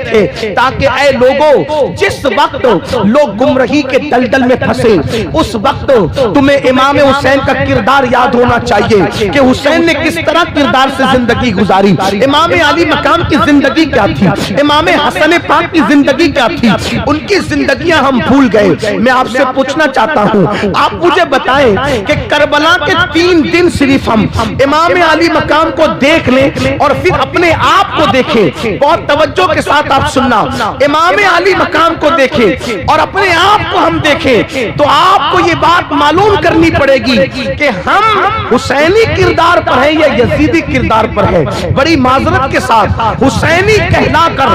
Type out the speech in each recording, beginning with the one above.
تھے تاکہ اے لوگوں جس وقت لوگ گمراہی کے دلدل میں پھنسے اس وقت تمہیں امام حسین کا کردار یاد ہونا چاہیے کہ حسین نے کس طرح کردار سے زندگی گزاری، امام علی مقام کی زندگی کیا تھی، امام حسن پاک کی زندگی کیا تھی، ان کی زندگیاں ہم بھول گئے۔ میں آپ سے پوچھنا چاہتا ہوں، آپ مجھے بتائیں کہ کربلا کے 3 دن صرف ہم امام علی مقام کو دیکھ لیں اور پھر اپنے آپ کو دیکھیں، بہت توجہ کے ساتھ آپ سننا، امام علی مقام کو دیکھیں اور اپنے آپ کو ہم دیکھیں تو آپ کو یہ بات معلوم کرنی پڑے گی کہ ہم حسینی کردار پر ہیں یا یزیدی کردار پر ہیں۔ بڑی معذرت کے ساتھ حسینی کہلا کر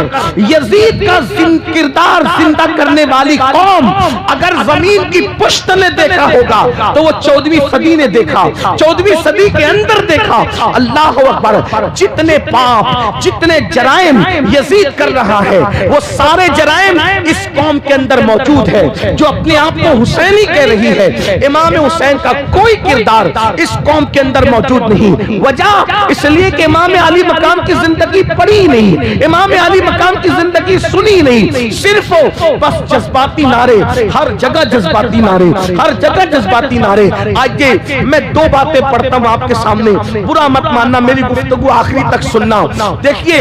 یزید کا کردار زندہ کرنے والی قوم اگر زمین کی پشت نے دیکھا ہوگا تو وہ 14ویں صدی نے دیکھا، 14ویں صدی کے اندر دیکھا۔ اللہ اکبر، جتنے پاپ جتنے جرائم یزید کر رہا ہے وہ سارے جرائم اس قوم کے اندر موجود ہے جو اپنے آپ کو حسینی کہہ رہی ہے۔ امام حسین کا کوئی کردار اس قوم کے اندر موجود نہیں، وجہ اس لیے کہ امام علی مقام کی زندگی پڑھی نہیں، امام علی مقام کی زندگی سنی نہیں، صرف بس جذباتی نعرے، ہر جگہ جذباتی نعرے، ہر جگہ جذباتی نعرے۔ آئیے میں 2 باتیں پڑھتا ہوں آپ کے سامنے، برا مت ماننا، میری گفتگو آخری تک سننا۔ دیکھیے،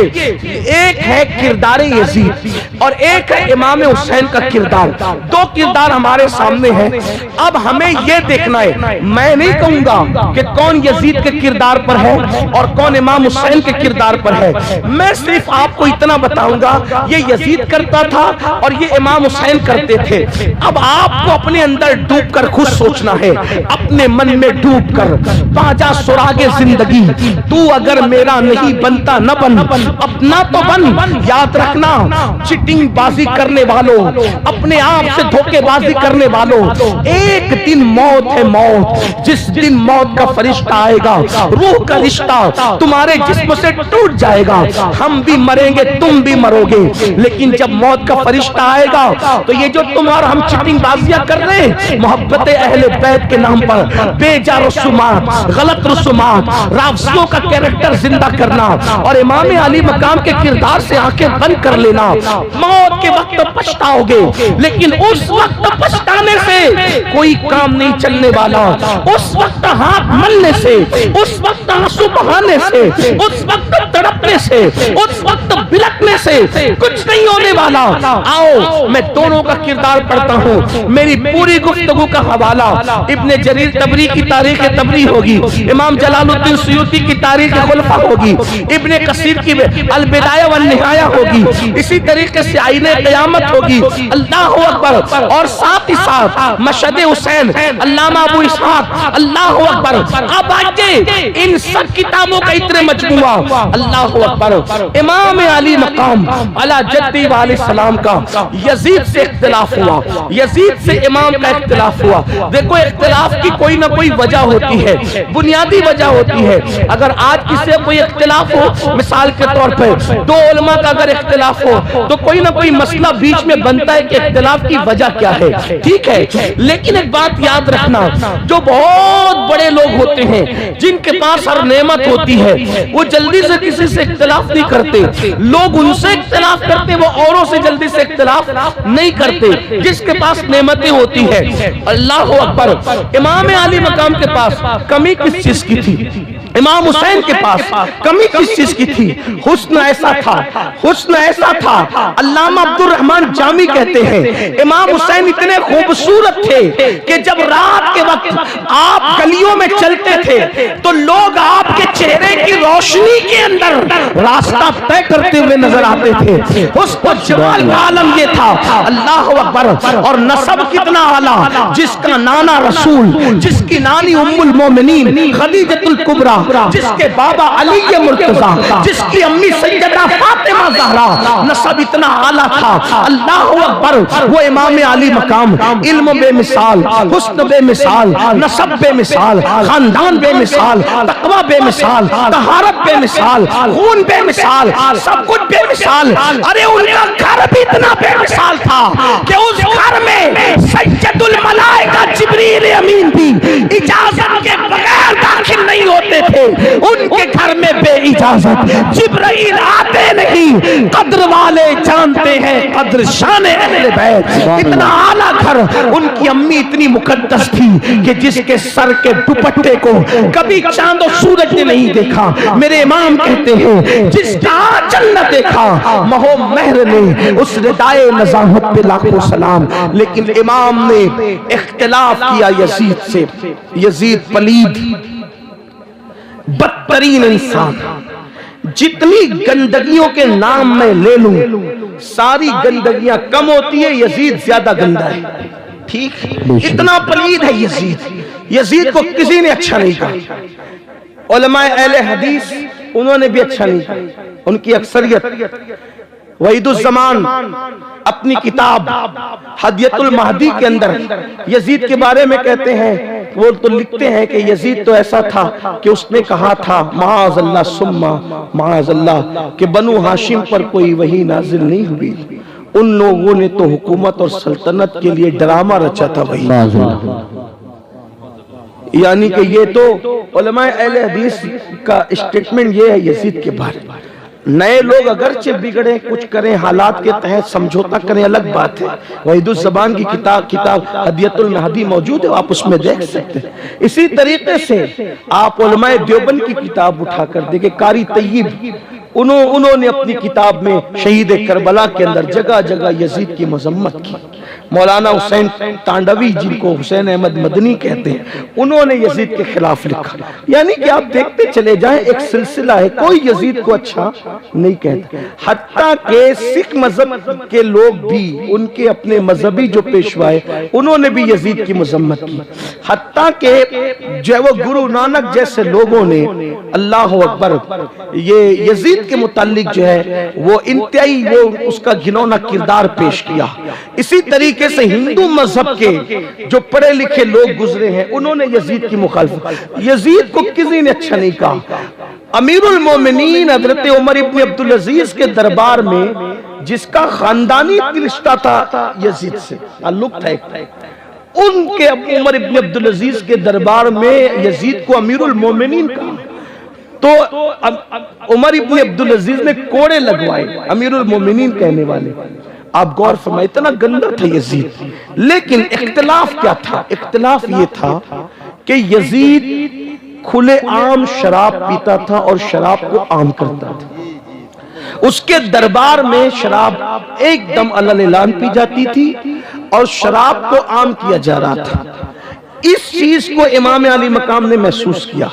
ایک ہے کردار یزید اور ایک ہے امام حسین کا کردار، 2 کردار ہمارے سامنے ہیں۔ اب ہمیں یہ دیکھنا ہے، میں نہیں کہوں گا کہ کون یزید کے کردار پر ہے اور کون امام حسین کے کردار پر ہے، میں صرف آپ کو اتنا بتاؤں گا یہ یزید کرتا تھا اور یہ امام حسین کرتے تھے۔ اب آپ کو اپنے اندر ڈوب کر خود سوچنا ہے، اپنے من میں ڈوب کر، پاجا سراغ زندگی تو اگر میرا نہیں بنتا نہ بن، اپنا تو بن۔ یاد رکھنا، چٹنگ بازی کرنے والوں، اپنے آپ سے دھوکے بازی کرنے والوں، ایک دن موت ہے موت، جس دن موت کا فرشتہ آئے گا روح کا رشتہ تمہارے جسم سے ٹوٹ جائے گا، ہم بھی مریں گے تم بھی مرو گے، لیکن جب موت کا فرشتہ آئے گا تو یہ جو تم اور ہم چٹنگ بازیاں کر رہے ہیں محبت اہل بیت کے نام پر، بے جا رسومات، غلط رسومات، رافضیوں کا کیریکٹر زندہ کرنا اور امام علی مقام کے کردار سے آنکھیں بند کر لینا، موت کے وقت پچھتاؤ گے، لیکن اس وقت پچھتانے سے کوئی کام نہیں چلنے والا، اس وقت ہاتھ ملنے سے، اس وقت آنسو بہانے سے، اس وقت تڑپنے سے، اس وقت بلکنے سے کچھ نہیں ہونے والا۔ آؤ میں دونوں کا کردار پڑھتا ہوں، میری پوری گفتگو کا حوالہ ابن جریر طبری کی تاریخ طبری ہوگی، امام جلال الدین سیوطی کی تاریخ خلفہ ہوگی، ابن کثیر کی البدایہ والنہایہ ہوگی، اسی طریقے سے آئین قیامت ہوگی۔ اللہ اکبر، اور ساتھ ہی ساتھ مشہد حسین، علامہ ابو اسحاق، اللہ اکبر۔ اب آئیے ان سب کتابوں کا اتنے مجموعہ، اللہ اکبر، امام علی مقام علی جدی علیہ السلام کا یزید سے اختلاف ہوا، یزید سے امام کا اختلاف ہوا۔ دیکھو اختلاف کی کوئی نہ کوئی وجہ ہوتی ہے، بنیادی وجہ ہوتی ہے۔ اگر آج کسی سے کوئی اختلاف ہو، مثال کے طور پہ 2 علماء کا اگر اختلاف ہو تو کوئی نہ کوئی مسئلہ بیچ میں بنتا ہے کہ اختلاف کی وجہ کیا ہے، ٹھیک ہے، لیکن ایک بات یاد رکھنا، جو بہت بڑے لوگ ہوتے ہیں جن کے پاس ہر نعمت ہوتی ہے وہ جلدی سے کسی سے اختلاف نہیں کرتے، لوگ ان سے اختلاف کرتے، وہ اوروں سے جلدی سے اختلاف نہیں کرتے جس کے پاس نعمتیں ہوتی ہیں۔ اللہ اکبر، امام علی مقام کے پاس کمی کس چیز کی تھی؟ امام حسین کے پاس کمی کس چیز کی تھی؟ حسن ایسا تھا، حسن ایسا تھا، علامہ عبد الرحمن جامی کہتے ہیں امام حسین اتنے خوبصورت تھے کہ جب رات کے وقت آپ گلیوں میں چلتے تھے تو لوگ آپ کے چہرے کی روشنی کے اندر راستہ طے کرتے ہوئے نظر آتے تھے۔ حسن و جمال کا عالم یہ تھا، اللہ اکبر، اور نسب کتنا اعلیٰ، جس کا نانا رسول، جس کی نانی ام المومنین خدیجۃ الکبریٰ، جس کے بابا علی مرتضیٰ، جس کی امی سیدہ فاطمہ زہرا، نسب اتنا اعلیٰ تھا، اللہ اکبر۔ وہ امام علی مقام علم بے مثال، حسن بے مثال، نسب بے مثال، خاندان بے مثال، تقوی بے مثال، طہارت بے مثال، خون بے مثال، سب کچھ بے مثال۔ ارے ان کا گھر بھی اتنا بے مثال تھا کہ اس گھر میں سید الملائکہ جبریل امین بھی اجازت کے بغیر داخل نہیں ہوتے تھے ان کے گھر میں بے اجازت جبرائیل آتے نہیں. قدر والے جانتے ہیں قدر شان اہل بیت. اتنا اعلیٰ گھر. ان کی امی اتنی مقدس تھی کہ جس کے سر کے دوپٹے کو کبھی چاند و سورج نے نہیں دیکھا. میرے امام کہتے ہیں جس کا آنچل نہ دیکھا مہو مہر نے اس ردائے نزاہت پہ لاکھوں سلام. لیکن امام نے اختلاف کیا یزید سے. یزید پلید بدترین انسان. جتنی گندگیوں کے نام میں لے لوں ساری گندگیاں کم ہوتی ہے, یزید زیادہ گندا ہے. ٹھیک, اتنا پلید ہے یزید. یزید کو کسی نے اچھا نہیں کہا. علماء اہل حدیث انہوں نے بھی اچھا نہیں کہا. ان کی اکثریت وحید الزمان اپنی کتاب ہدیۃ المہدی کے اندر یزید کے بارے میں کہتے ہیں, وہ تو لکھتے ہیں کہ یزید تو ایسا تھا کہ اس نے کہا تھا معاذ اللہ ثم معاذ اللہ کہ بنو ہاشم پر کوئی وحی نازل نہیں ہوئی. ان لوگوں نے تو حکومت اور سلطنت کے لیے ڈرامہ رچا تھا. وہی یعنی کہ یہ تو علماء اہل حدیث کا اسٹیٹمنٹ یہ ہے یزید کے بارے میں. نئے لوگ اگرچہ بگڑے کچھ کریں حالات کے تحت سمجھوتا کریں الگ بات ہے. وحید الزبان کی کتاب ہدیۃ المہدی موجود ہے, آپ اس میں دیکھ سکتے ہیں. اسی طریقے سے آپ علماء دیوبند کی کتاب اٹھا کر دیکھیں. قاری طیب انہوں نے اپنی کتاب میں شہید کربلا کے اندر جگہ جگہ یزید کی مذمت کی. مولانا حسین تانڈوی جن کو حسین احمد مدنی کہتے ہیں انہوں نے یزید کے خلاف لکھا. یعنی کہ آپ دیکھتے چلے جائیں ایک سلسلہ ہے, کوئی یزید کو اچھا نہیں کہتا. حتیٰ کہ سکھ مذہب کے لوگ بھی ان کے اپنے مذہبی جو پیشوائے انہوں نے بھی یزید کی مذمت کی. حتیٰ کہ جو وہ گرو نانک جیسے لوگوں نے اللہ اکبر یہ یزید کے متعلق جو ہے وہ انتہائی وہ اس کا گھنونا کردار پیش کیا. اسی طریقے سے ہندو مذہب کے جو پڑھے لکھے لوگ گزرے ہیں انہوں نے یزید کی مخالفت. یزید کو کسی نے اچھا نہیں کہا. امیر المومنین حضرت عمر ابن عبدالعزیز کے دربار میں جس کا خاندانی رشتہ تھا یزید سے تعلق تھا, ان کے عمر ابن عبدالعزیز کے دربار میں یزید کو امیر المومنین کہا. تو عمر ابن عبدالعزیز نے کوڑے لگوائے امیر المومنین کہنے والے. آپ غور فرمائیں اتنا گندا تھا یزید. لیکن اختلاف کیا تھا؟ اختلاف یہ تھا کہ یزید کھلے عام شراب پیتا تھا اور شراب کو عام کرتا تھا. اس کے دربار میں شراب ایک دم علل اعلان پی جاتی تھی اور شراب کو عام کیا جا رہا تھا. اس چیز کو امام علی مقام نے محسوس کیا.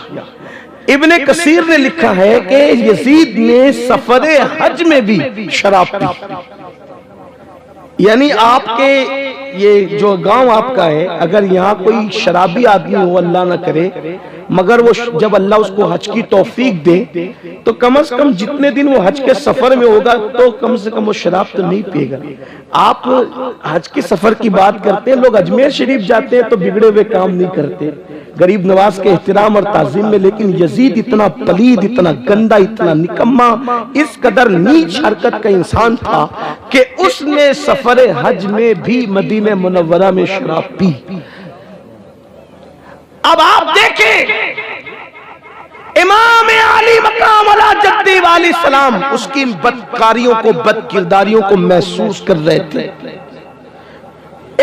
ابن کثیر نے لکھا ہے کہ یزید نے سفر حج میں بھی شراب پی. یعنی آپ کے یہ جو گاؤں آپ کا ہے اگر یہاں کوئی شرابی آدمی ہو اللہ نہ کرے مگر وہ جب اللہ اس کو حج کی توفیق دے تو کم از کم جتنے دن وہ حج کے سفر میں ہوگا تو کم سے کم وہ شراب تو نہیں پیے گا. آپ حج کے سفر کی بات کرتے ہیں, لوگ اجمیر شریف جاتے ہیں تو بگڑے ہوئے کام نہیں کرتے غریب نواز کے احترام اور تعظیم میں. لیکن یزید اتنا پلید, اتنا گندا, اتنا نکما, اس قدر نیچ حرکت کا انسان تھا کہ اس نے سفر حج میں بھی مدینہ منورہ میں شراب پی. اب آپ دیکھیں امام علی مقام علی جدی والی سلام اس کی بدکاریوں کو بد کرداریوں کو محسوس کر رہے تھے.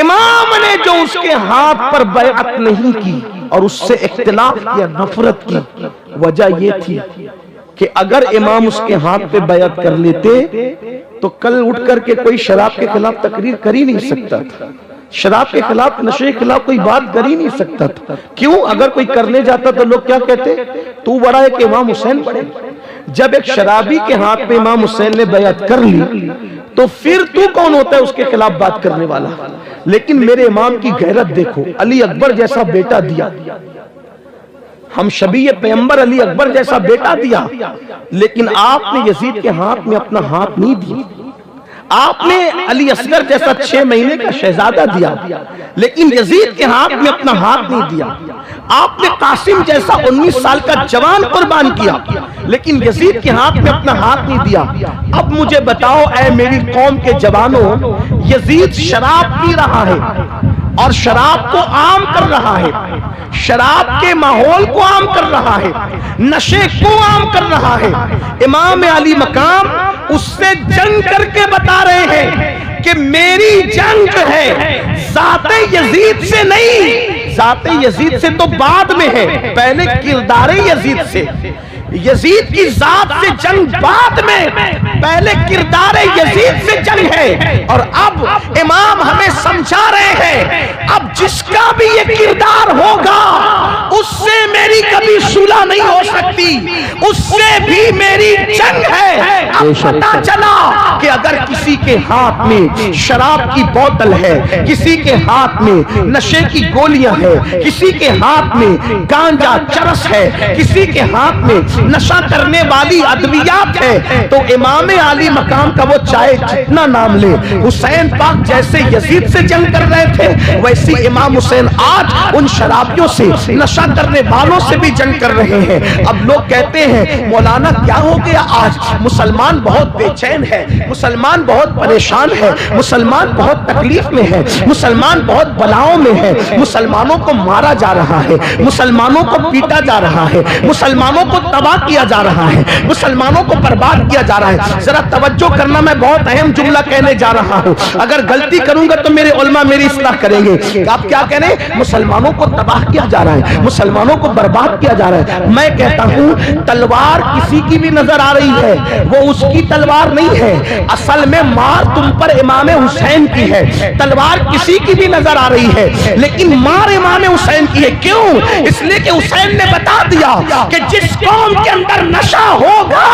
امام نے جو اس کے ہاتھ پر بیعت نہیں کی اور اس سے اختلاف کیا, نفرت کی, وجہ یہ تھی کہ اگر امام اس کے ہاتھ پہ بیعت کر لیتے تو کل اٹھ کر کے کوئی شراب کے خلاف تقریر کر ہی نہیں سکتا تھا. شراب کے خلاف, نشے کے خلاف کوئی بات کر ہی نہیں سکتا تھا. کیوں؟ اگر کوئی کرنے جاتا تو لوگ کیا کہتے, تو بڑا ہے کہ امام حسین بڑے. جب ایک شرابی کے ہاتھ پہ امام حسین نے بیعت کر لی تو پھر تو کون ہوتا ہے اس کے خلاف بات کرنے والا. لیکن میرے امام کی غیرت دیکھو, علی اکبر جیسا بیٹا دیا, ہم شبیہ پیغمبر علی اکبر جیسا بیٹا دیا, لیکن آپ نے یزید کے ہاتھ میں اپنا ہاتھ نہیں دیا. آپ نے علی اصغر جیسا 6 مہینے کا شہزادہ دیا لیکن یزید کے ہاتھ میں اپنا ہاتھ نہیں دیا. آپ نے قاسم جیسا 19 سال کا جوان قربان کیا لیکن یزید کے ہاتھ میں اپنا ہاتھ نہیں دیا. اب مجھے بتاؤ اے میری قوم کے جوانوں, یزید شراب پی رہا ہے, اور شراب کو عام کر رہا ہے، شراب کے ماحول کو عام کر رہا ہے، نشے کو عام کر رہا ہے، امام علی مقام اس سے جنگ کر کے بتا رہے ہیں کہ میری جنگ جو ہے ذات یزید سے نہیں، ذات یزید سے تو بعد میں ہے، پہلے کردار یزید سے، یزید کی ذات سے جنگ بعد میں، پہلے کردار یزید سے جنگ ہے۔ اور اب امام ہمیں سمجھا رہے ہیں اب جس کا بھی یہ کردار ہوگا اس سے میری کبھی صلح نہیں ہو سکتی، اس سے بھی میری جنگ ہے۔ اب پتہ چلا کہ اگر کسی کے ہاتھ میں شراب کی بوتل ہے، کسی کے ہاتھ میں نشے کی گولیاں ہے، کسی کے ہاتھ میں گانجا چرس ہے، کسی کے ہاتھ میں نشہ کرنے والی ادویات ہے، تو امام علی مقام کا وہ چاہے جتنا نام لے، حسین پاک جیسے یزید سے جنگ کر رہے تھے ویسی امام حسین آج ان شرابیوں سے، نشہ کرنے والوں سے بھی جنگ کر رہے ہیں۔ اب لوگ کہتے ہیں مولانا کیا ہو گیا آج؟ مسلمان بہت بے چین ہے، مسلمان بہت پریشان ہے، مسلمان بہت تکلیف میں ہے، مسلمان بہت بلاؤں میں ہے، مسلمانوں کو مارا جا رہا ہے، مسلمانوں کو پیٹا جا رہا ہے، مسلمانوں کو تباہ کیا جا رہا ہے، مسلمانوں کو برباد کیا جا رہا ہے۔ ذرا توجہ کرنا، میں بہت اہم جملہ کہنے جا رہا ہوں، اگر غلطی کروں گا تو میرے علماء میری اصلاح کریں گے۔ آپ کیا کہہ رہے ہیں؟ مسلمانوں کو تباہ کیا جا رہا ہے، مسلمانوں کو برباد کیا جا رہا ہے۔ میں کہتا ہوں تلوار کسی کی بھی نظر آ رہی ہے، وہ اس کی تلوار نہیں ہے، اصل میں مار تم پر امام حسین کی ہے۔ تلوار کسی کی بھی نظر آ رہی ہے لیکن مار امام حسین کی ہے۔ کیوں؟ اس لیے کہ حسین نے بتا دیا کہ جس قوم کے اندر نشہ ہوگا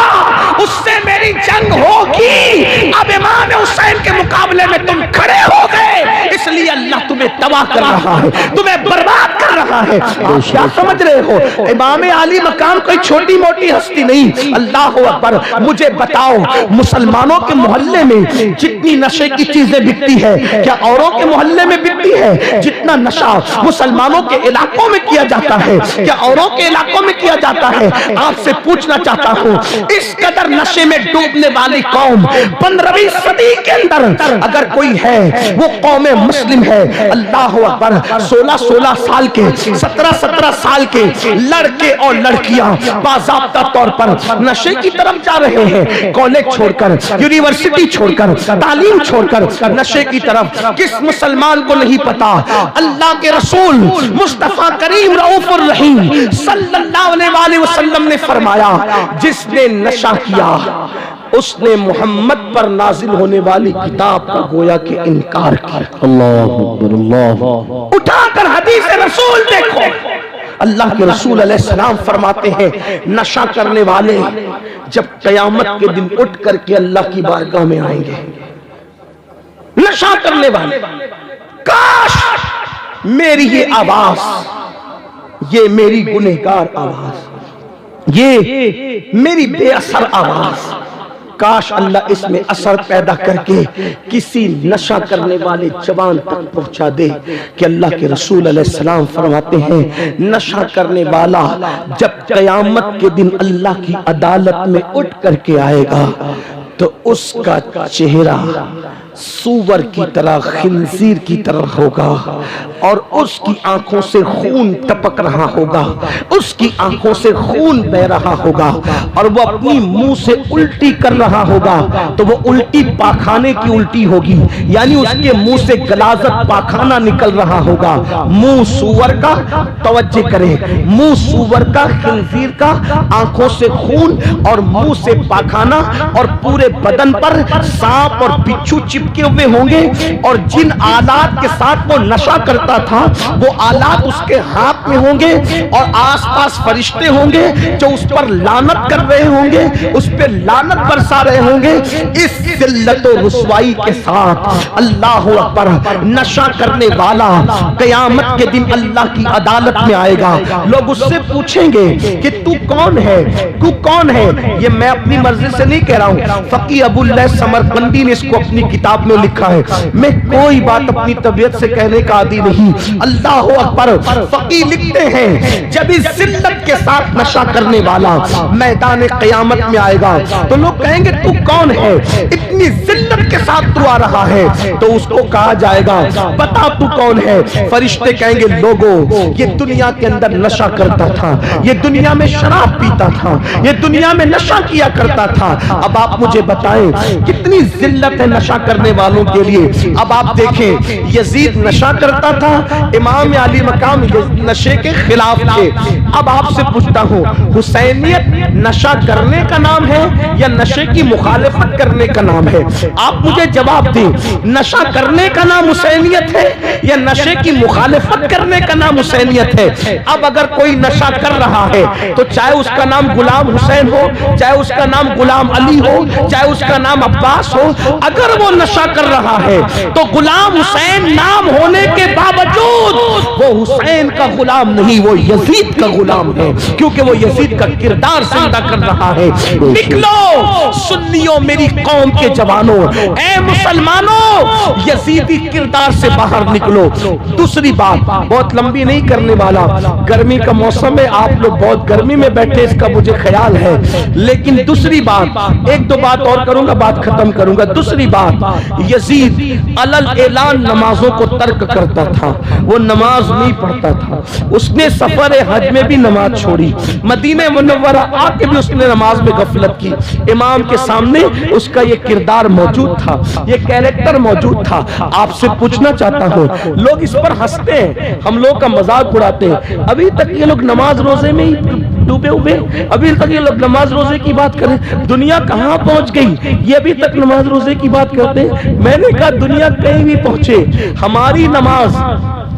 اس سے میری جنگ ہوگی۔ اب امام حسین کے مقابلے میں تم کھڑے ہو گئے، اس لیے اللہ تمہیں تباہ کر رہا ہے، تمہیں برباد کر رہا ہے۔ آپ کیا سمجھ رہے ہو؟ امام علی مقام کوئی چھوٹی موٹی ہستی نہیں۔ اللہ اکبر، مجھے بتاؤ مسلمانوں کے محلے میں جتنی نشے کی چیزیں بکتی ہے کیا اوروں کے محلے میں بکتی ہے؟ جتنا نشہ مسلمانوں کے علاقوں میں کیا جاتا ہے کیا اوروں کے علاقوں میں کیا جاتا ہے؟ آپ سے پوچھنا چاہتا ہوں اس قدر نشے میں ڈوبنے والی قوم 15ویں صدی کے اندر اگر کوئی ہے وہ قوم مسلم ہے۔ اللہ اکبر، 16 سال کے 17 سال کے لڑکے اور لڑکیاں باضابطہ طور پر نشے کی طرف جا رہے ہیں، کالج چھوڑ کر، یونیورسٹی چھوڑ کر، تعلیم چھوڑ کر نشے کی طرف۔ کس مسلمان کو نہیں پتا اللہ کے رسول مصطفیٰ کریم رؤوف الرحیم صلی اللہ علیہ وسلم نے فرمایا جس نے نشہ کیا اس نے محمد پر نازل ہونے والی کتاب کا گویا کہ انکار کیا۔ اللہ اکبر، اللہ اٹھا کر حدیث رسول دیکھو، اللہ کے رسول علیہ السلام فرماتے ہیں نشہ کرنے والے جب قیامت کے دن اٹھ کر کے اللہ کی بارگاہ میں آئیں گے، نشہ کرنے والے، کاش میری یہ آواز، یہ میری گنہگار آواز، یہ میری بے اثر آواز، کاش اللہ اس میں اثر پیدا کر کے کسی نشہ کرنے والے جوان تک پہنچا دے کہ اللہ کے رسول علیہ السلام فرماتے ہیں نشہ کرنے والا جب قیامت کے دن اللہ کی عدالت میں اٹھ کر کے آئے گا تو اس کا چہرہ سور کی طرح، خنزیر کی طرح ہوگا، اور اس کی آنکھوں سے خون ٹپک رہا ہوگا، اس کی آنکھوں سے خون بہ رہا ہوگا، اور وہ اپنی منہ سے الٹی کر رہا ہوگا تو وہ الٹی پاخانے کی الٹی ہوگی، یعنی اس کے منہ سے غلاظت پاخانہ نکل رہا ہوگا۔ منہ سور کا، توجہ کریں، منہ سور کا، خنزیر کا، آنکھوں سے خون اور منہ سے پاخانہ، اور پورے بدن پر سانپ اور بچھو چپکے ہوئے ہوں گے، اور جن آلات کے ساتھ وہ نشہ کرتا تھا وہ آلات اس کے ہاتھ میں ہوں گے، اور آس پاس فرشتے ہوں گے جو اس پر لعنت کر رہے ہوں گے، اس پہ لعنت برسا رہے ہوں گے۔ اس ذلت و رسوائی کے ساتھ اللہ اکبر، نشہ کرنے والا قیامت کے دن اللہ کی عدالت میں آئے گا۔ لوگ اس سے پوچھیں گے کہ تو کون ہے، تو کون ہے؟ یہ میں اپنی مرضی سے نہیں کہہ رہا ہوں، فقی ابو اللیث سمرقندی نے اس کو اپنی کتاب میں لکھا ہے. میں کوئی بات اپنی طبیعت سے کہنے کا عادی نہیں. اللہ اکبر. فقی لکھتے ہیں جب اس ذلت کے ساتھ نشہ کرنے والا میدان قیامت میں آئے گا تو لوگ کہیں گے تو کون ہے, اتنی ذلت کے ساتھ تو آ رہا ہے. تو اس کو کہا جائے گا بتا تو کون ہے. فرشتے کہیں گے لوگوں یہ دنیا کے اندر نشہ کرتا تھا, یہ دنیا میں شراب پیتا تھا, یہ دنیا میں نشہ کیا کرتا تھا. اب آپ مجھے بتائیں کتنی ذلت ہے نشہ کرنے والوں کے لیے. اب آپ دیکھیں یزید نشہ کرتا تھا, امام علی مقام نشے کے خلاف تھے. اب آپ سے پوچھتا ہوں حسینیت نشہ کرنے کا نام ہے یا نشے کی مخالفت کرنے کا نام ہے؟ آپ مجھے جواب دیں. نشہ کرنے کا نام حسینیت ہے یا نشے کی مخالفت کرنے کا نام حسینیت ہے؟ اب اگر کوئی نشہ کر رہا ہے تو چاہے اس کا نام غلام حسین ہو, چاہے اس کا نام غلام علی ہو, چاہے اس کا نام عباس ہو, اگر وہ نشہ کر رہا ہے تو غلام حسین نام ہونے کے باوجود وہ حسین کا غلام نہیں, وہ یزید کا غلام ہے, کیونکہ وہ یزید کا کردار زندہ کر رہا ہے. نکلو سنیوں, میری قوم کے جوانوں, اے مسلمانوں, یزیدی کردار سے باہر نکلو. دوسری بات بہت لمبی نہیں کرنے والا, گرمی کا موسم ہے, آپ لوگ بہت گرمی میں بیٹھے اس کا مجھے خیال ہے, لیکن دوسری بات, ایک دو بات اور کروں گا, بات ختم کروں گا. دوسری بات, یزید علل اعلان نمازوں کو ترک کرتا تھا, وہ نماز نہیں پڑھتا تھا. اس نے سفر حج میں بھی نماز چھوڑی, مدینہ منورہ آ کے بھی اس نے نماز میں غفلت کی. امام کے سامنے اس کا یہ کردار موجود تھا, یہ کیریکٹر موجود تھا. آپ سے پوچھنا چاہتا ہوں, لوگ اس پر ہنستے ہیں, ہم لوگ کا مذاق اڑاتے ہیں, ابھی تک یہ لوگ نماز روزے میں ہی ڈوبے ہوئے, ابھی تک یہ لوگ نماز روزے کی بات کریں. دنیا کہاں پہنچ گئی, یہ ابھی تک نماز روزے کی بات کرتے ہیں. میں نے کہا دنیا کہیں بھی پہنچے, ہماری نماز,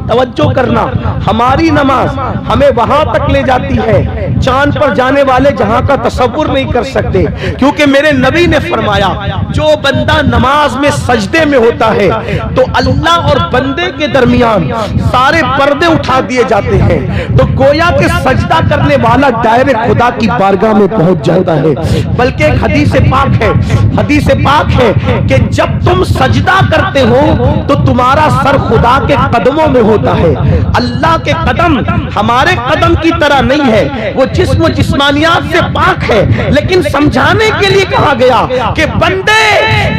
توجہ کرنا, ہماری نماز ہمیں وہاں تک لے جاتی ہے چاند پر جانے والے جہاں کا تصور نہیں کر سکتے. کیونکہ میرے نبی نے فرمایا جو بندہ نماز میں سجدے میں ہوتا ہے تو اللہ اور بندے کے درمیان سارے پردے اٹھا دیے جاتے ہیں, تو گویا کہ سجدہ کرنے والا ڈائریکٹ خدا کی بارگاہ میں پہنچ جاتا ہے. بلکہ ایک حدیث پاک ہے, حدیث پاک ہے کہ جب تم سجدہ کرتے ہو تو تمہارا سر خدا کے قدموں میں ہوتا ہے. اللہ کے قدم ہمارے قدم کی طرح نہیں ہے, وہ جسم و جسمانیات سے پاک ہے, لیکن سمجھانے کے لیے کہا گیا کہ بندے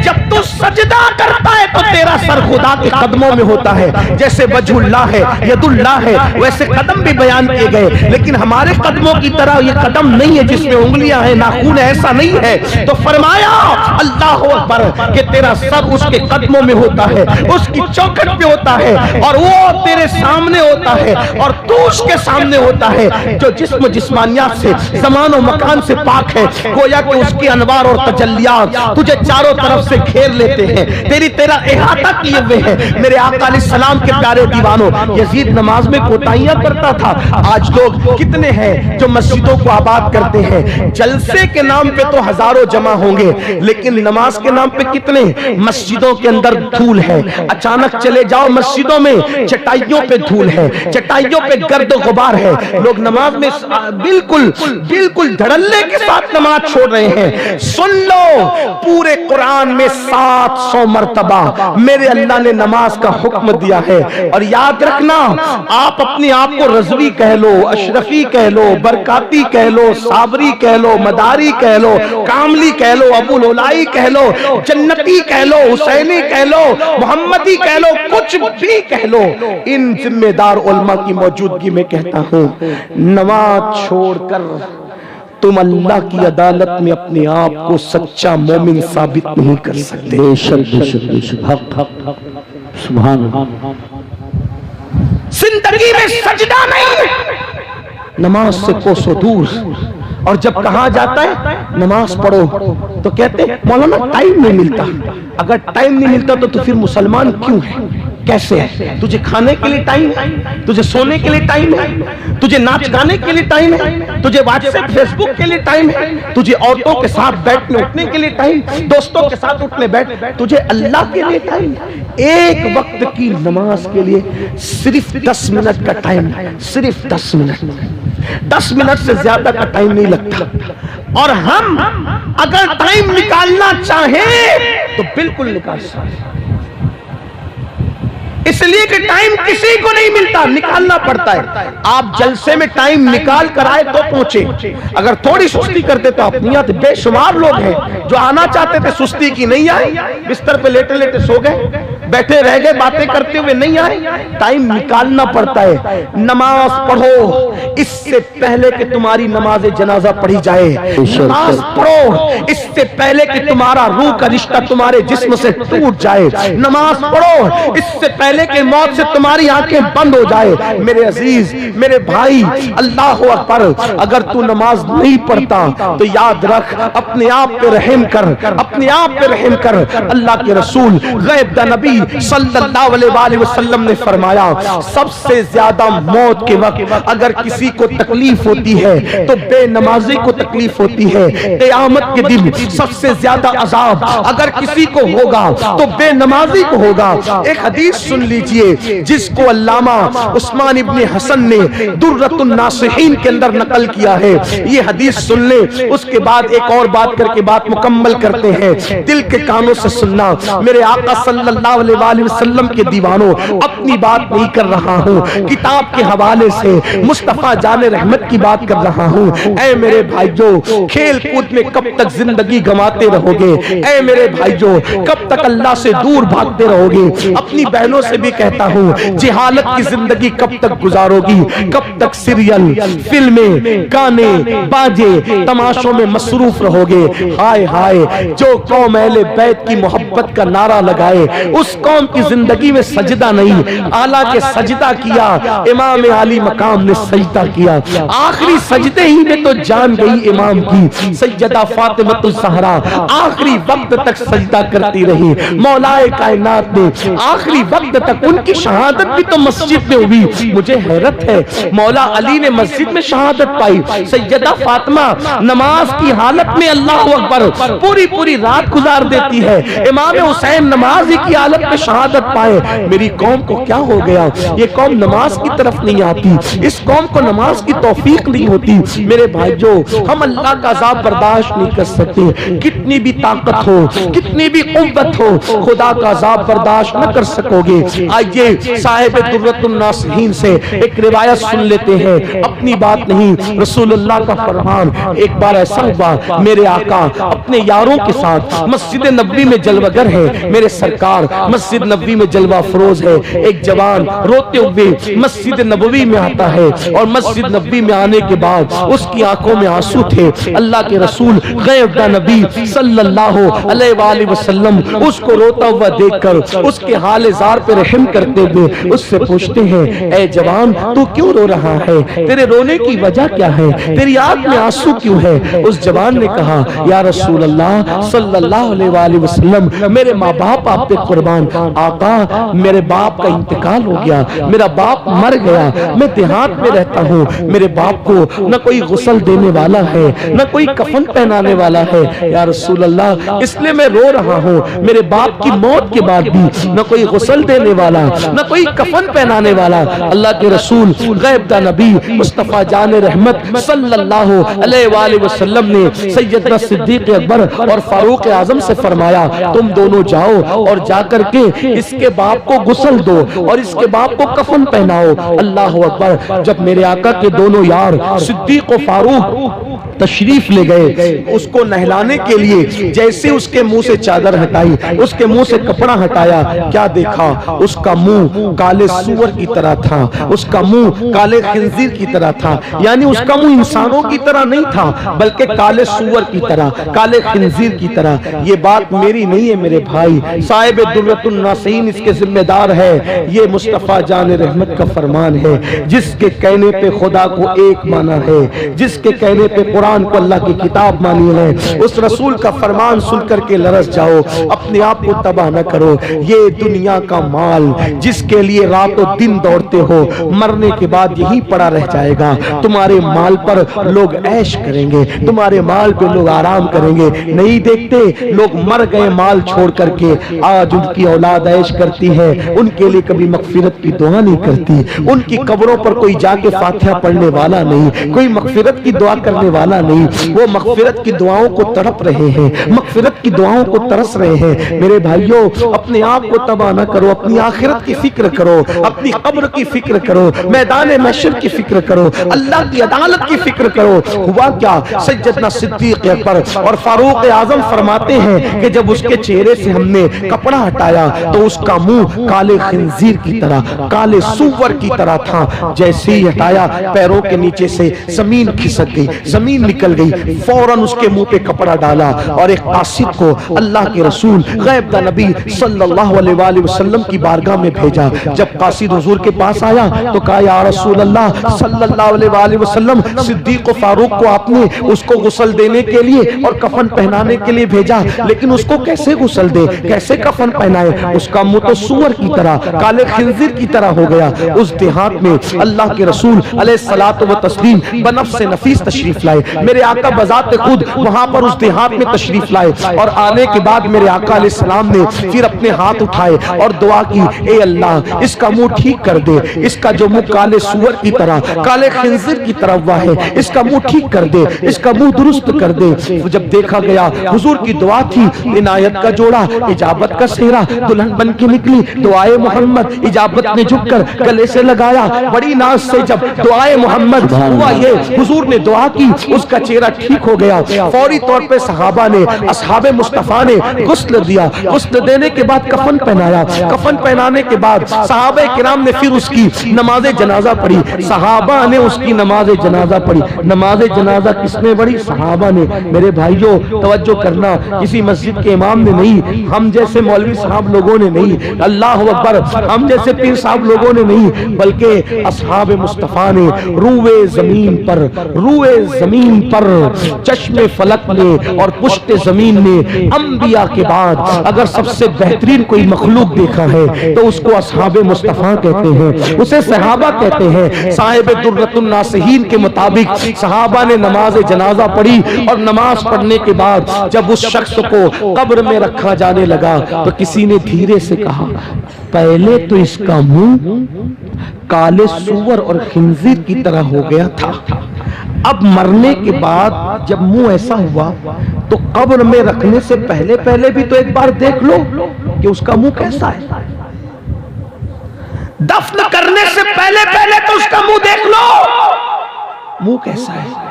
جب تو سجدہ کرتا ہے تو تیرا سر خدا کے قدموں میں ہوتا ہے. جیسے وجہ اللہ ہے, ید اللہ ہے, ویسے قدم بھی بیان کیے گئے, لیکن ہمارے قدموں کی طرح یہ قدم نہیں ہے جس میں انگلیاں ہیں, ناخن, ایسا نہیں ہے. تو فرمایا اللہ اکبر کہ تیرا سر اس کے قدموں میں ہوتا ہے, اس کی چوکھٹ پہ ہوتا ہے, اور وہ تیرے سامنے ہوتا ہے, اور تو اس کے سامنے ہوتا ہے جو جسم و جسمانیات سے, زمان و مکان سے پاک ہے. گویا کہ اس کی انوار اور تجلیات تجھے چاروں طرف سے گھیر لیتے ہیں, تیرا احاطہ کیے ہوئے ہیں. میرے آقا علیہ السلام کے پیارے دیوانوں, یزید نماز میں کوتاہیاں کرتا تھا. آج لوگ کتنے ہیں جو مسجدوں کو آباد کرتے ہیں, جلسے کے نام پہ تو ہزاروں جمع ہوں گے, لیکن نماز کے نام پہ کتنے, مسجدوں کے اندر دھول ہے. اچانک چلے جاؤ مسجدوں میں, چٹائیوں پہ دھول ہے, چٹائیوں پہ گرد و غبار ہے, لوگ نماز میں بالکل دھڑلے کے ساتھ نماز چھوڑ رہے ہیں. سن لو, پورے قرآن میں 700 مرتبہ میرے اللہ نے نماز کا حکم دیا ہے. اور یاد رکھنا, آپ اپنے آپ کو رضوی کہہ لو, اشرفی کہہ لو, برکاتی کہہ لو, صابری کہہ لو, مداری کہہ لو, کاملی کہہ لو, ابو الولائی کہہ لو, جنتی کہہ لو, حسینی کہہ لو, محمدی کہہ لو, کچھ بھی کہہ لو, ان ذمہ دار علماء کی موجودگی میں کہتا ہوں, نماز چھوڑ کر تم اللہ کی عدالت میں اپنے آپ کو سچا مومن ثابت نہیں کر سکتے. بے شک بے شک بے شک, حق حق حق, سبحان اللہ. زندگی میں سجدہ نہیں, نماز سے کوسوں دور. اور جب کہا جاتا ہے نماز پڑھو تو کہتے ہیں مولانا ٹائم نہیں ملتا. اگر ٹائم نہیں ملتا تو پھر مسلمان کیوں ہے, کیسے ہے؟ تجھے کھانے کے لیے ٹائم ہے, تجھے سونے کے لیے ٹائم ہے, تجھے ناچ گانے کے لیے ٹائم ہے, تجھے واٹس ایپ فیس بک کے لیے ٹائم ہے, تجھے عورتوں کے ساتھ بیٹھنے اٹھنے کے لیے ٹائم, دوستوں کے ساتھ اٹھنے بیٹھ, تجھے اللہ کے لیے ٹائم. ایک وقت کی نماز کے لیے صرف 10 منٹ کا ٹائم, صرف 10 منٹ, 10 منٹ سے زیادہ کا ٹائم نہیں نہیں لگتا. اور ہم اگر ٹائم نکالنا چاہیں تو بالکل نکال سکتے، اس لیے کہ ٹائم کسی کو نہیں ملتا، نکالنا پڑتا ہے. آپ جلسے میں ٹائم نکال کر آئے تو پہنچے. اگر تھوڑی سستی کرتے تو اپنیاں بے شمار لوگ ہیں جو آنا چاہتے تھے، سستی کی نہیں آئے، بستر پہ لیٹے لیٹے سو گئے، بیٹھے رہ گئے باتیں کرتے ہوئے نہیں آئے. ٹائم نکالنا پڑتا ہے. نماز پڑھو اس سے پہلے کہ تمہاری نماز جنازہ پڑھی جائے. نماز پڑھو اس سے پہلے کہ تمہارا روح کا رشتہ تمہارے جسم سے ٹوٹ جائے. نماز پڑھو اس سے پہلے کہ موت سے تمہاری آنکھیں بند ہو جائے. میرے عزیز، میرے بھائی، اللہ اکبر. اگر تو نماز نہیں پڑھتا تو یاد رکھ، اپنے آپ پہ رحم کر، اپنے آپ پہ رحم کر. اللہ کے رسول غیب دا نبی صلی اللہ علیہ وآلہ وسلم نے فرمایا، سب سے زیادہ موت کے وقت اگر کسی کو تکلیف ہوتی ہے تو بے نمازی کو تکلیف ہوتی ہے. قیامت کے دن سب سے زیادہ عذاب اگر کسی کو ہوگا تو بے نمازی کو ہوگا. ایک حدیث سن لیجئے جس کو علامہ عثمان ابن حسن نے درۃ الناصحین کے اندر نقل کیا ہے. یہ حدیث سن لیں، اس کے بعد ایک اور بات کر کے بات مکمل کرتے ہیں. دل کے کانوں سے سننا. میرے آقا صلی اللہ علیہ وآلہ وسلم کے دیوانوں، اپنی بات نہیں کر رہا ہوں، کتاب کے حوالے سے مصطفیٰ جان رحمت کی بات کر رہا ہوں. اے میرے بھائیو، کھیل کود میں کب تک زندگی گنواتے رہو گے؟ اے میرے بھائیو، کب تک اللہ سے دور بھاگتے رہو گے؟ اپنی بہنوں سے بھی کہتا ہوں، جہالت کی زندگی کب تک گزارو گی؟ کب تک سیریل، فلمیں، گانے، باجے، تماشوں میں مصروف رہو گے؟ ہائے ہائے، جو قوم اہل بیت کی محبت کا نعرہ لگائے اس قوم کی زندگی میں سجدہ نہیں. حالانکہ سجدہ کیا، امام علی مقام نے سجدہ کیا. آخری سجدے ہی میں تو جان گئی امام کی. سیدہ فاطمہ الزہرا آخری وقت تک سجدہ کرتی رہی. مولائے کائنات نے آخری وقت تک، ان کی شہادت بھی تو مسجد میں ہوئی. مجھے حیرت ہے، مولا علی نے مسجد میں شہادت پائی، سیدہ فاطمہ نماز کی حالت میں اللہ اکبر پوری رات گزار دیتی ہے. امام حسین نماز کی حالت میں شہادت پائے. میری قوم کو کیا ہو گیا؟ یہ قوم نماز کی طرف نہیں آتی، اس قوم کو نماز کی توفیق نہیں ہوتی. میرے بھائیو، ہم اللہ کا عذاب برداشت نہیں کر سکتے. کتنی بھی طاقت ہو، کتنی بھی قوت ہو، خدا کا عذاب برداشت نہ کر سکو گے. آئیے صاحب درۃ الناصحین سے ایک روایت سن لیتے ہیں. اپنی بات نہیں، رسول اللہ کا فرمان. ایک بار ایسا ہوا، میرے آقا اپنے یاروں کے ساتھ مسجد نبوی میں جلوہ گر ہے. میرے سرکار مسجد نبوی میں جلوہ فروز ہے. ایک جوان روتے ہوئے مسجد نبوی میں آتا ہے اور مسجد نبوی میں آنے کے بعد اس کی آنکھوں میں آنسو تھے. اللہ کے رسول غیب دا نبی صلی اللہ علیہ وآلہ وسلم اس کو روتا ہوا دیکھ کر اس کے حال زار پہ رحم کرتے ہوئے اس سے پوچھتے ہیں، اے جوان تو کیوں رو رہا ہے؟ تیرے رونے کی وجہ کیا ہے؟ تیری آنکھ میں آنسو کیوں ہے؟ اس جوان نے کہا، یا رسول اللہ صلی اللہ علیہ وآلہ وسلم، میرے ماں باپ آپ پہ قربان. آقا میرے باپ کا انتقال ہو گیا، میرا باپ مر گیا، میں دیہات میں رہتا ہوں. میرے باپ کو نہ کوئی غسل دینے والا ہے، نہ کوئی کفن پہنانے والا ہے. یا رسول اللہ اس لیے میں رو رہا ہوں. میرے باپ کی موت کے بعد بھی نہ کوئی غسل دینے والا، نہ کوئی کفن پہنانے والا. اللہ کے رسول غیب دا نبی مصطفیٰ جان رحمت صلی اللہ علیہ وآلہ وسلم نے سیدنا صدیق اکبر اور فاروق اعظم سے فرمایا، تم دونوں جاؤ اور جا کر کے اس کے باپ کو غسل دو اور اس کے باپ کو کفن پہناؤ. اللہ اکبر. جب میرے آقا کے دونوں یار صدیق و فاروق تشریف لے گئے اس کو نہلانے کے لیے، جیسے اس کے منہ سے چادر ہٹائی، اس کے منہ سے کپڑا ہٹایا، کیا دیکھا؟ اس کا منہ کالے سور کی طرح تھا، اس کا منہ کالے خنزیر کی طرح تھا. یعنی اس کا منہ انسانوں کی طرح نہیں تھا بلکہ کالے سور کی طرح، کالے خنزیر کی طرح. یہ بات میری نہیں ہے میرے بھائی، صاحب درۃ الناصحین اس کے ذمہ دار ہے. یہ مصطفیٰ جان رحمت کا فرمان ہے. جس کے کہنے پہ خدا کو ایک مانا ہے، جس کے کہنے پہ قرآن کو اللہ کی کتاب مانی ہے، اس رسول کا فرمان سن کر کے لرز جاؤ. اپنے آپ کو تباہ نہ کرو. یہ دنیا کا مال مال جس کے لیے رات و دن دوڑتے ہو، مرنے کے بعد یہی پڑا رہ جائے گا۔ تمہارے مال پر لوگ عیش کریں گے، تمہارے مال پہ لوگ آرام کریں گے۔ نہیں دیکھتے لوگ مر گئے مال چھوڑ کر کے، آج ان کی اولاد عیش کرتی ہے، ان کے لیے کبھی مغفرت کی دعا نہیں کرتی، ان کی قبروں پر کوئی جا کے فاتحہ پڑھنے والا نہیں، کوئی مغفرت کی دعا کرنے والا نہیں۔ وہ مغفرت کی دعاؤں کو تڑپ رہے ہیں، مغفرت کی دعاؤں کو ترس رہے ہیں۔ میرے بھائیوں، اپنے آپ کو تباہ نہ کرو، اپنی آخرت کی فکر کرو، اپنی قبر کی فکر کرو، میدان محشر کی فکر کرو، اللہ کی عدالت کی فکر کرو۔ ہوا کیا؟ سیدنا صدیق اکبر اور فاروق اعظم فرماتے ہیں کہ جب اس کے چہرے سے ہم نے کپڑا ہٹایا تو اس کا منہ کالے خنزیر کی طرح، کالے سور کی طرح تھا۔ جیسے ہی ہٹایا پیروں کے نیچے سے زمین کھسک گئی، زمین نکل گئی، فوراً اس کے منہ پہ کپڑا ڈالا اور ایک قاصد کو اللہ کے رسول غیب دا نبی صلی اللہ علیہ وآلہ وسلم کی بارگاہ میں بھیجا۔ جب قاصد حضور کے پاس آیا تو کہا یا رسول اللہ صلی اللہ علیہ وآلہ وسلم، صدیق و فاروق کو آپ نے اس کو غسل دینے کے لیے اور کفن پہنانے کے لیے بھیجا، لیکن اس کو کیسے غسل دے، کیسے کفن پہنائے؟ اس کا منہ تو سور کی طرح، کالے خنزیر کی طرح ہو گیا۔ اس دیہات میں اللہ کے رسول علیہ الصلوۃ والتسلیم بنفس نفیس تشریف لائے۔ میرے آقا بذات خود وہاں پر اس دیہات میں تشریف لائے اور آنے کے بعد میرے آقا علیہ السلام نے پھر اپنے ہاتھ اٹھائے اور دعا کی، اے اللہ اس کا منہ ٹھیک کر دے، اس کا جو منہ کالے سور کی طرح، کالے خنزیر کی طرح ہوا ہے، اس کا منہ ٹھیک کر دے، اس کا منہ درست کر دے۔ جب دیکھا گیا حضور کی دعا تھی، عنایت کا جوڑا، اجابت کا سہرا، دلہن بن کے نکلی، دعائے محمد، اجابت نے جھک کر گلے سے لگایا۔ بڑی ناز سے جب دعائے محمد ہوا، یہ حضور نے دعا کی، اس کا چہرہ ٹھیک ہو گیا۔ فوری طور پہ صحابہ نے، اصحاب مصطفیٰ نے غسل دیا، غسل دینے کے بعد کفن پہنایا، کفن پہنانے کے بعد صحابہ کرام نے پھر اس کی نماز جنازہ پڑھی، صحابہ نے اس کی نماز جنازہ پڑھی۔ نماز جنازہ کس نے پڑھی؟ صحابہ نے۔ میرے بھائیوں توجہ کرنا، کسی مسجد کے امام نے نہیں، ہم جیسے مولوی صاحب لوگوں نے نہیں، اللہ اکبر، ہم جیسے پیر صاحب لوگوں نے نہیں، بلکہ اصحاب مصطفیٰ نے روئے زمین پر، روئے زمین پر، چشم فلک نے اور پشت زمین نے انبیاء کے بعد اگر سب سے بہترین کوئی مخلوق دیکھا ہے تو اس کو اصحاب مصطفیٰ کہتے ہیں، اسے صحابہ کہتے ہیں۔ صاحب درۃ الناصحین کے مطابق صحابہ نے نماز جنازہ پڑھی اور نماز پڑھنے کے بعد جب اس شخص کو قبر میں رکھا جانے لگا تو کسی نے دھیرے سے کہا، پہلے تو اس کا منہ کالے سور اور خنزیر کی طرح ہو گیا تھا، اب مرنے کے بعد جب منہ ایسا ہوا تو قبر میں رکھنے سے پہلے بھی تو ایک بار دیکھ لو کہ اس کا منہ کیسا ہے، دفن کرنے سے پہلے تو اس کا منہ دیکھ لو، منہ کیسا ہے۔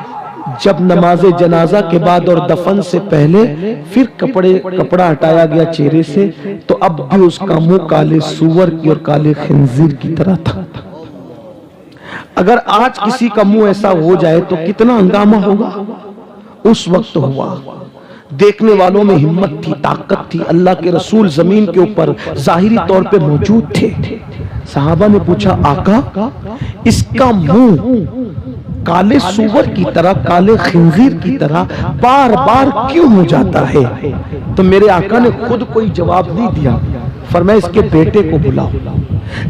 جب نماز جنازہ کے بعد اور دفن سے پہلے پھر کپڑا ہٹایا گیا چہرے سے تو اب بھی اس کا منہ کالے سور کی اور کالے خنزیر کی طرح تھا۔ اگر آج کسی کا منہ ایسا ہو جائے تو کتنا ہنگامہ ہوگا؟ اس وقت ہوا۔ دیکھنے والوں میں ہمت تھی، طاقت تھی، اللہ کے رسول زمین کے اوپر ظاہری طور پہ موجود تھے۔ صحابہ نے پوچھا، آقا اس کا منہ کالے سور کی طرح، کالے خنزیر کی طرح بار بار کیوں ہو جاتا ہے؟ تو میرے آقا نے خود کوئی جواب نہیں دیا، فرمایا اس کے بیٹے کو بلاؤ۔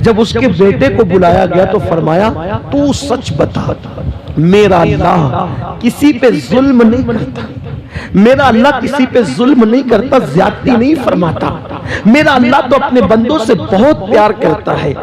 جب اس کے بیٹے کو بلایا گیا تو فرمایا، تو سچ بتا، میرا اللہ کسی پہ ظلم نہیں کرتا، میرا اللہ کسی پہ ظلم نہیں کرتا، زیادتی نہیں فرماتا، میرا اللہ تو اپنے بندوں سے بہت پیار کرتا ہے۔